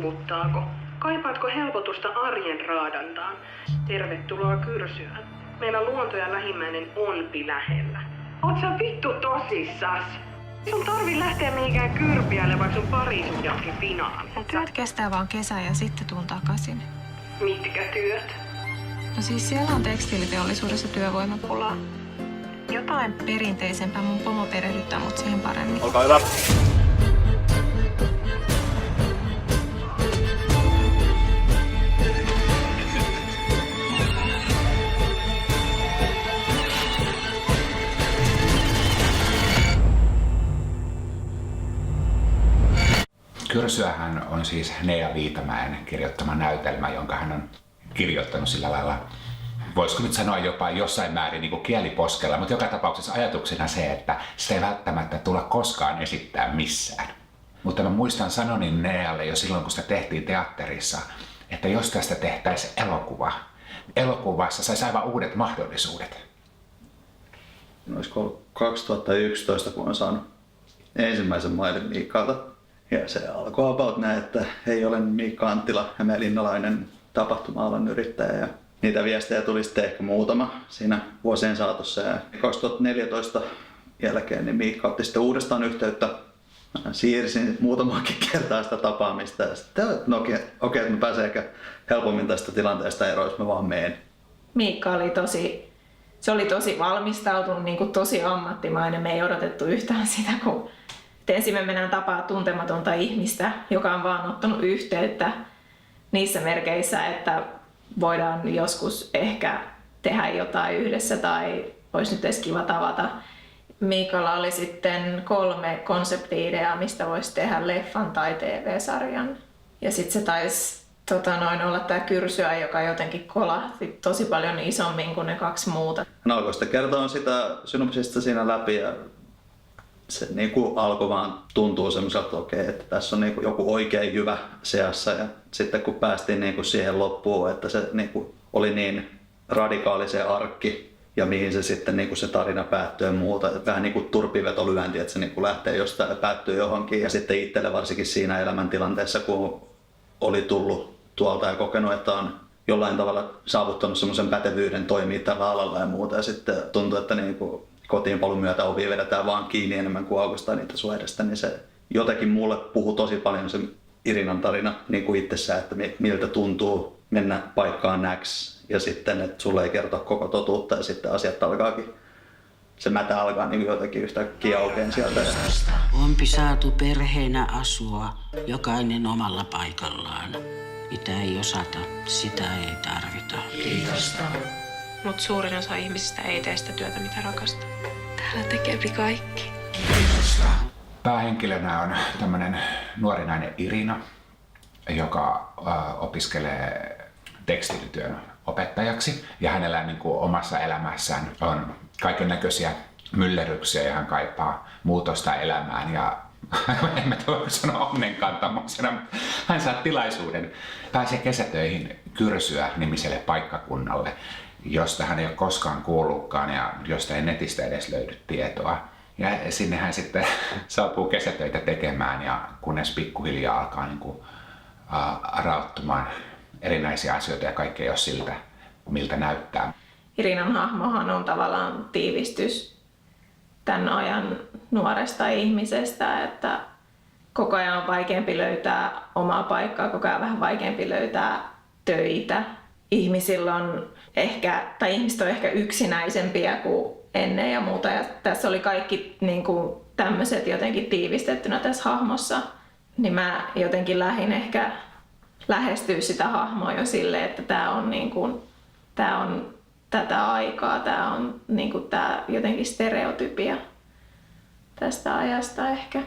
uuvuttaako? Kaipaatko helpotusta arjen raadantaan? Tervetuloa Kyrsyään. Meillä luonto ja lähimmäinen onpi lähellä. Oot sä vittu tosissas? Sun tarvii lähteä mihinkään kyrpiälle, vaikka sun parisuhdekin finaalissa. Mun työt kestää vaan kesän ja sitten tuun takaisin. Mitkä työt? No siis siellä on tekstiiliteollisuudessa työvoimapulaa. Jotain perinteisempää mun pomo perehdyttää mut siihen paremmin. Olkaa hyvä. Kyrsyähän on siis Nea Viitamäen kirjoittama näytelmä, jonka hän on kirjoittanut sillä lailla, voisiko nyt sanoa jopa jossain määrin niin kuin kieliposkella, mutta joka tapauksessa ajatuksena se, että sitä ei välttämättä tulla koskaan esittää missään. Mutta mä muistan sanoni Nealle jo silloin, kun sitä tehtiin teatterissa, että jos tästä tehtäisiin elokuva, elokuvassa saisi aivan uudet mahdollisuudet. Olisiko 2011, kun on saanut ensimmäisen mailin Miikalta. Ja se alkoi about näin, että hei, olen Miikka Anttila, hämeenlinnalainen tapahtuma-alan yrittäjä. Ja niitä viestejä tuli sitten ehkä muutama siinä vuosien saatossa. Ja 2014 jälkeen niin Miikka otti sitten uudestaan yhteyttä. Mä siirsin muutamaankin kertaa sitä tapaamista. Ja sitten okei, että mä pääsen ehkä helpommin tästä tilanteesta eroon, jos mä vaan meen. Miikka oli tosi valmistautunut, niin kuin tosi ammattimainen. Me ei odotettu yhtään sitä, kun ensin me mennään tapaa tuntematonta ihmistä, joka on vaan ottanut yhteyttä niissä merkeissä, että voidaan joskus ehkä tehdä jotain yhdessä tai olisi nyt edes kiva tavata. Miikalla oli sitten 3 konsepti-ideaa, mistä voisi tehdä leffan tai TV-sarjan. Ja sitten se taisi olla tämä Kyrsyä, joka jotenkin kolahti tosi paljon isommin kuin ne 2 muuta. Hän alkoi sitten kertoa sitä synopsista siinä läpi ja se niinku alkoi vaan tuntua semmoiselta, että okei, että tässä on niinku joku oikein jyvä seassa. Ja sitten kun päästiin niinku siihen loppuun, että se niinku oli niin radikaali se arkki ja mihin se sitten niinku se tarina päättyy ja muuta. Vähän niin kuin turpivetolyönti, että se niinku lähtee jostain ja päättyy johonkin. Ja sitten itselle varsinkin siinä elämäntilanteessa, kun oli tullut tuolta ja kokenut, että on jollain tavalla saavuttanut semmoisen pätevyyden toimia tällä alalla ja muuta. Ja sitten tuntui, että niinku kotiinpalun myötä ovi vedetään vaan kiinni enemmän kuin aukastaa niitä sun edestä, niin se jotenkin mulle puhui tosi paljon se Irinan tarina niin kuin itsessään, että miltä tuntuu mennä paikkaan X ja sitten, että sulle ei kertoa koko totuutta ja sitten asiat alkaakin, se mätä alkaa niin kuin jotenkin yhtäkkiä aukeen sieltä. Ompi saatu perheenä asua, jokainen omalla paikallaan. Mitä ei osata, sitä ei tarvita. Kiitosta. Mut suurin osa ihmisistä ei tee sitä työtä, mitä rakastaa. Täällä tekeepi kaikki. Kiitosta. Päähenkilönä on tämmönen nuori nainen Irina, joka opiskelee tekstiilityön opettajaksi. Ja hänellä niin kuin omassa elämässään on kaikennäköisiä myllerryksiä ja hän kaipaa muutosta elämään. Ja en mä voi sanoa onnenkantamuksena, mutta hän saa tilaisuuden pääsee kesätöihin Kyrsyä-nimiselle paikkakunnalle, josta hän ei ole koskaan kuullutkaan ja josta ei netistä edes löydy tietoa. Ja sinne hän sitten saapuu kesätöitä tekemään ja kunnes pikkuhiljaa alkaa niin kuin, rauttumaan erinäisiä asioita ja kaikki ei ole siltä, miltä näyttää. Irinan hahmohan on tavallaan tiivistys tämän ajan nuoresta ihmisestä, että koko ajan on vaikeampi löytää omaa paikkaa, koko ajan vähän vaikeampi löytää töitä. Ihmisillä on ihmiset on ehkä yksinäisempiä kuin ennen ja muuta. Ja tässä oli kaikki niin kuin tämmöiset jotenkin tiivistettynä tässä hahmossa. Niin mä jotenkin lähdin ehkä lähestyä sitä hahmoa jo silleen, että tää on tätä aikaa, tää on niin kuin tää jotenkin stereotypia tästä ajasta ehkä.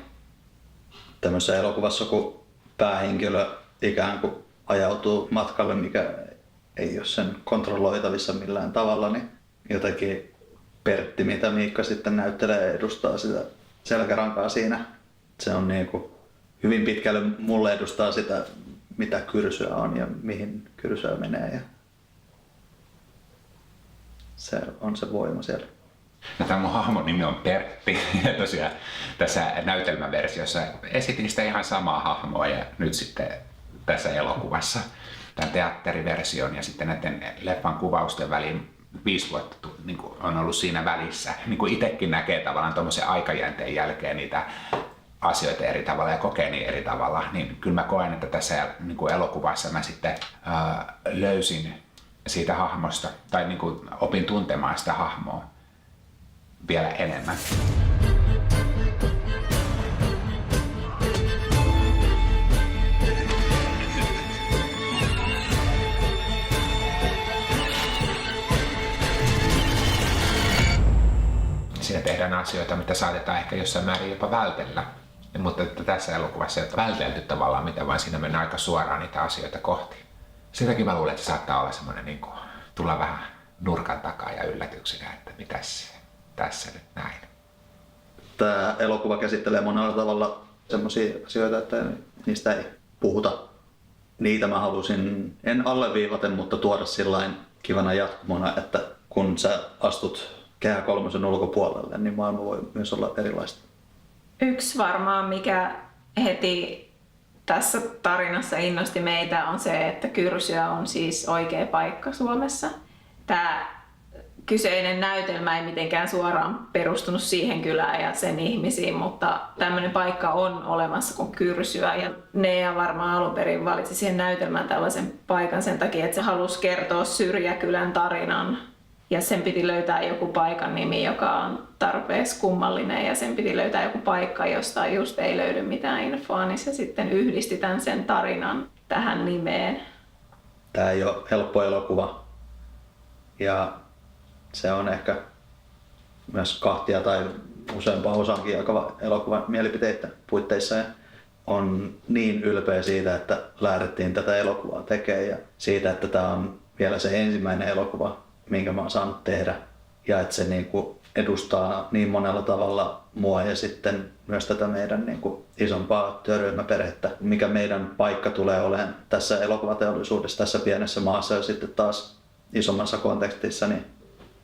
Tämmöisessä elokuvassa, kun päähenkilö ikään kuin ajautuu matkalle, mikä ei ole sen kontrolloitavissa millään tavalla, niin jotenkin Pertti, mitä Miikka sitten näyttelee, edustaa sitä selkärankaa siinä. Se on niin kuin hyvin pitkälle mulle edustaa sitä, mitä Kyrsyä on ja mihin Kyrsyä menee. Ja se on se voima siellä. No, tämä mun hahmon nimi on Pertti ja tosiaan tässä näytelmäversiossa esitin sitä ihan samaa hahmoa ja nyt sitten tässä elokuvassa. Tämän teatteriversion ja sitten näiden leffan kuvausten väliin 5 vuotta niin kuin on ollut siinä välissä. Niin kuin itsekin näkee tavallaan tuommoisen aikajänteen jälkeen niitä asioita eri tavalla ja kokee niin eri tavalla, niin kyllä mä koen, että tässä niin kuin elokuvassa mä sitten löysin siitä hahmosta tai niin kuin opin tuntemaan sitä hahmoa vielä enemmän. Siinä tehdään asioita, mitä saatetaan ehkä jossain määrin jopa vältellä. Mutta että tässä elokuvassa ei ole vältelty tavallaan mitä, vaan siinä mennään aika suoraan niitä asioita kohti. Sitäkin mä luulen, että se saattaa olla semmoinen niin kuin tulla vähän nurkan takaa ja yllätyksenä, että mitäs tässä nyt näin. Tämä elokuva käsittelee monella tavalla semmoisia asioita, että niistä ei puhuta. Niitä mä halusin, en alleviivata, mutta tuoda sillain kivana jatkumona, että kun sä astut Kehä kolmosen ulkopuolelle, niin maailma voi myös olla erilaista. Yksi varmaan, mikä heti tässä tarinassa innosti meitä, on se, että Kyrsyä on siis oikea paikka Suomessa. Tämä kyseinen näytelmä ei mitenkään suoraan perustunut siihen kylään ja sen ihmisiin, mutta tämmöinen paikka on olemassa kuin Kyrsyä. Ja Nea varmaan alun perin valitsi siihen näytelmään tällaisen paikan sen takia, että se halusi kertoa Syrjäkylän tarinan. Ja sen piti löytää joku paikan nimi, joka on tarpeeksi kummallinen, ja sen piti löytää joku paikka, josta just ei löydy mitään infoa, niin se sitten yhdisti tämän sen tarinan tähän nimeen. Tämä ei ole helppo elokuva, ja se on ehkä myös kahtia tai useampaan osaankin jakava elokuvan mielipiteiden puitteissa. Ja on niin ylpeä siitä, että lähdettiin tätä elokuvaa tekemään, ja siitä, että tämä on vielä se ensimmäinen elokuva, minkä mä oon saanut tehdä, ja että se niinku edustaa niin monella tavalla mua ja sitten myös tätä meidän niinku isompaa työryhmäperhettä, mikä meidän paikka tulee olemaan tässä elokuvateollisuudessa, tässä pienessä maassa ja sitten taas isommassa kontekstissa niin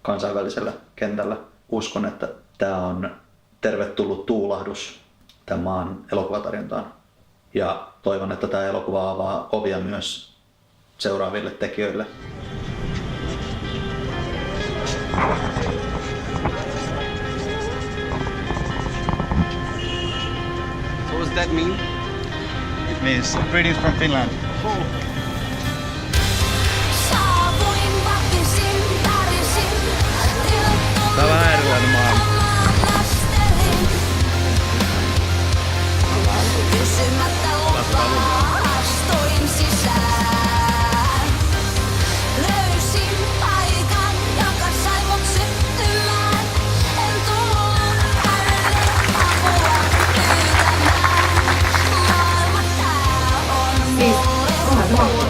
kansainvälisellä kentällä. Uskon, että tämä on tervetullut tuulahdus tämän maan elokuvatarjontaan, ja toivon, että tämä elokuva avaa ovia myös seuraaville tekijöille. What does that mean? It means greetings from Finland. Tää on vähän erilainen maailma. Siis,